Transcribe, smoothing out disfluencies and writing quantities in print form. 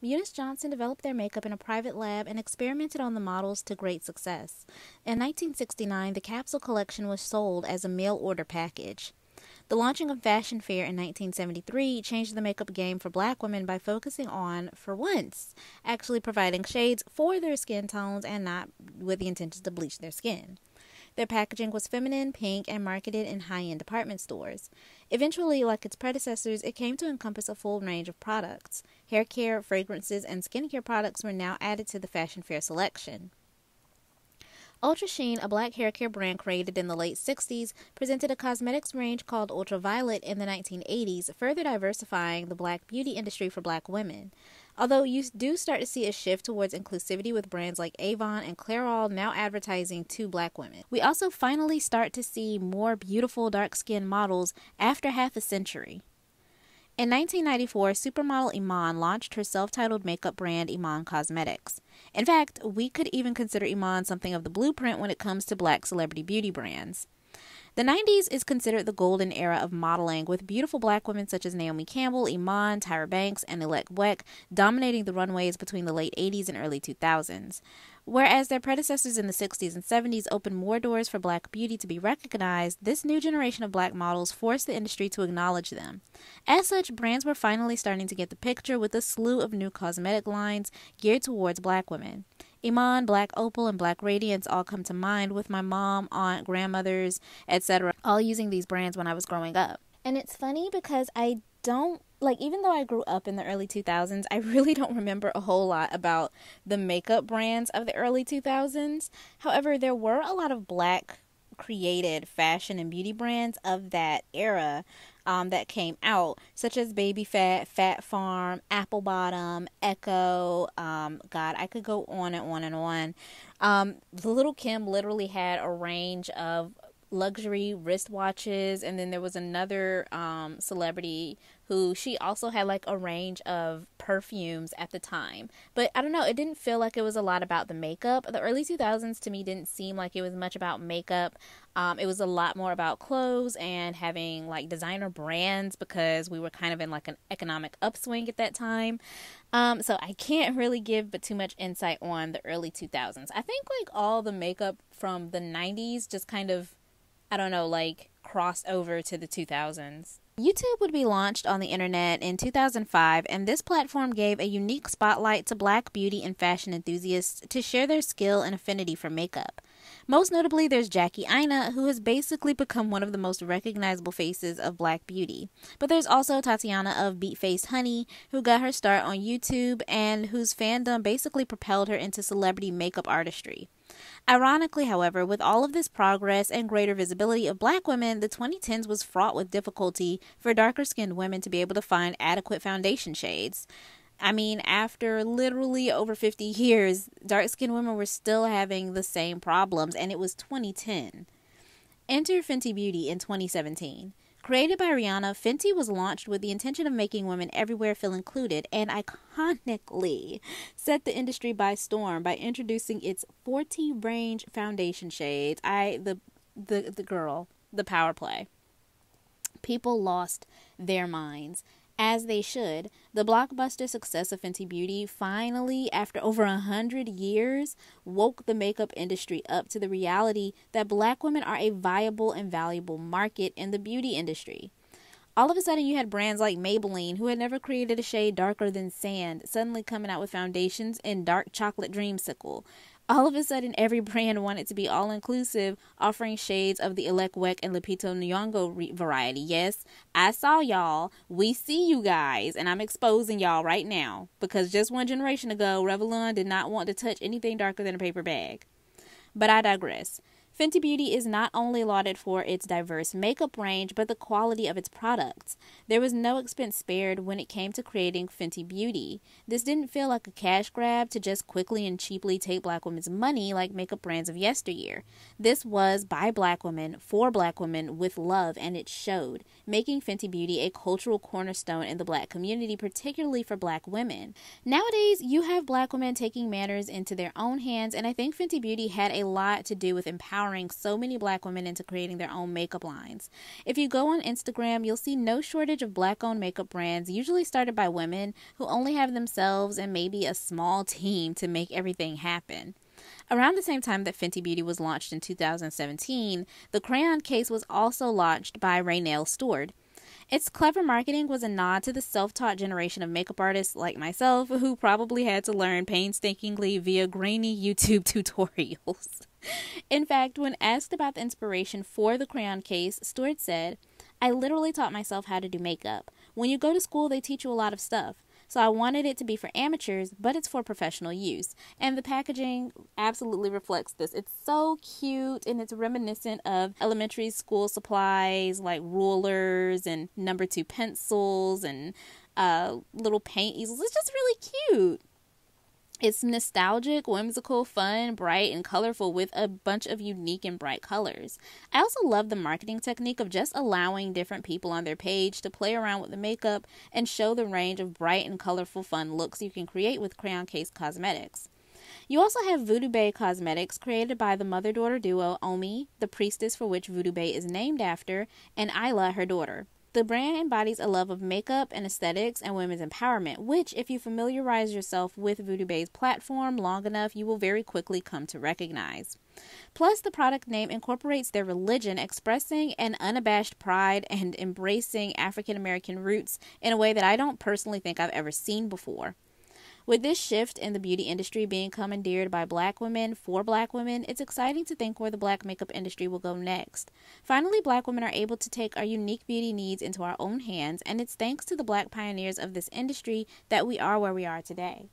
Eunice Johnson developed their makeup in a private lab and experimented on the models to great success. In 1969, the capsule collection was sold as a mail order package. The launching of Fashion Fair in 1973 changed the makeup game for black women by focusing on, for once, actually providing shades for their skin tones and not with the intention to bleach their skin. Their packaging was feminine, pink, and marketed in high-end department stores. Eventually, like its predecessors, it came to encompass a full range of products. Hair care, fragrances, and skincare products were now added to the Fashion Fair selection. Ultra Sheen, a black hair care brand created in the late 60s, presented a cosmetics range called Ultraviolet in the 1980s, further diversifying the black beauty industry for black women. Although you do start to see a shift towards inclusivity with brands like Avon and Clairol now advertising to black women. We also finally start to see more beautiful dark-skinned models after half a century. In 1994, supermodel Iman launched her self-titled makeup brand Iman Cosmetics. In fact, we could even consider Iman something of the blueprint when it comes to black celebrity beauty brands. The 90s is considered the golden era of modeling, with beautiful black women such as Naomi Campbell, Iman, Tyra Banks, and Elect Weck dominating the runways between the late 80s and early 2000s. Whereas their predecessors in the 60s and 70s opened more doors for black beauty to be recognized, this new generation of black models forced the industry to acknowledge them. As such, brands were finally starting to get the picture with a slew of new cosmetic lines geared towards black women. Iman, Black Opal, and Black Radiance all come to mind, with my mom, aunt, grandmothers, etc. all using these brands when I was growing up. And it's funny because I don't, even though I grew up in the early 2000s, I really don't remember a whole lot about the makeup brands of the early 2000s. However, there were a lot of black created fashion and beauty brands of that era that came out, such as Baby Fat, Fat Farm, Apple Bottom, Echo. God, I could go on and on and on. Little Kim literally had a range of luxury wristwatches, and then there was another celebrity who she also had a range of perfumes at the time. But I don't know, it didn't feel like it was a lot about the makeup. The early 2000s to me didn't seem like it was much about makeup. It was a lot more about clothes and having designer brands, because we were kind of in an economic upswing at that time. So I can't really give but too much insight on the early 2000s. I think all the makeup from the 90s just kind of, I don't know, crossed over to the 2000s. YouTube would be launched on the internet in 2005, and this platform gave a unique spotlight to black beauty and fashion enthusiasts to share their skill and affinity for makeup. Most notably, there's Jackie Aina, who has basically become one of the most recognizable faces of black beauty. But there's also Tatiana of Beat Faced Honey, who got her start on YouTube and whose fandom basically propelled her into celebrity makeup artistry. Ironically, however, with all of this progress and greater visibility of black women, the 2010s was fraught with difficulty for darker-skinned women to be able to find adequate foundation shades. I mean, after literally over 50 years, dark-skinned women were still having the same problems, and it was 2010. Enter Fenty Beauty in 2017. Created by Rihanna, Fenty was launched with the intention of making women everywhere feel included, and iconically set the industry by storm by introducing its 40-range foundation shades. The power play. People lost their minds. As they should. The blockbuster success of Fenty Beauty finally, after over 100 years, woke the makeup industry up to the reality that black women are a viable and valuable market in the beauty industry. All of a sudden, you had brands like Maybelline, who had never created a shade darker than sand, suddenly coming out with foundations in dark chocolate dreamsicle. All of a sudden, every brand wanted to be all-inclusive, offering shades of the Elect Weck and Lupito Nyong'o variety. Yes, I saw y'all. We see you guys, and I'm exposing y'all right now. Because just one generation ago, Revlon did not want to touch anything darker than a paper bag. But I digress. Fenty Beauty is not only lauded for its diverse makeup range, but the quality of its products. There was no expense spared when it came to creating Fenty Beauty. This didn't feel like a cash grab to just quickly and cheaply take black women's money like makeup brands of yesteryear. This was by black women, for black women, with love, and it showed, making Fenty Beauty a cultural cornerstone in the black community, particularly for black women. Nowadays, you have black women taking matters into their own hands, and I think Fenty Beauty had a lot to do with empowering empowering so many black women into creating their own makeup lines. If you go on Instagram, you'll see no shortage of black-owned makeup brands, usually started by women who only have themselves and maybe a small team to make everything happen. Around the same time that Fenty Beauty was launched in 2017, the crayon case was also launched by Raynell Stewart. Its clever marketing was a nod to the self-taught generation of makeup artists like myself who probably had to learn painstakingly via grainy YouTube tutorials. In fact, when asked about the inspiration for the crayon case, Stewart said, "I literally taught myself how to do makeup. When you go to school, they teach you a lot of stuff. So I wanted it to be for amateurs, but it's for professional use." And the packaging absolutely reflects this. It's so cute, and it's reminiscent of elementary school supplies like rulers and number 2 pencils and little paint easels. It's just really cute. It's nostalgic, whimsical, fun, bright, and colorful with a bunch of unique and bright colors. I also love the marketing technique of just allowing different people on their page to play around with the makeup and show the range of bright and colorful fun looks you can create with crayon case cosmetics. You also have Voodoo Bae Cosmetics, created by the mother-daughter duo Omi, the priestess for which Voodoo Bae is named after, and Isla, her daughter. The brand embodies a love of makeup and aesthetics and women's empowerment, which, if you familiarize yourself with Voodoo Bae's platform long enough, you will very quickly come to recognize. Plus, the product name incorporates their religion, expressing an unabashed pride and embracing African American roots in a way that I don't personally think I've ever seen before. With this shift in the beauty industry being commandeered by black women for black women, it's exciting to think where the black makeup industry will go next. Finally, black women are able to take our unique beauty needs into our own hands, and it's thanks to the black pioneers of this industry that we are where we are today.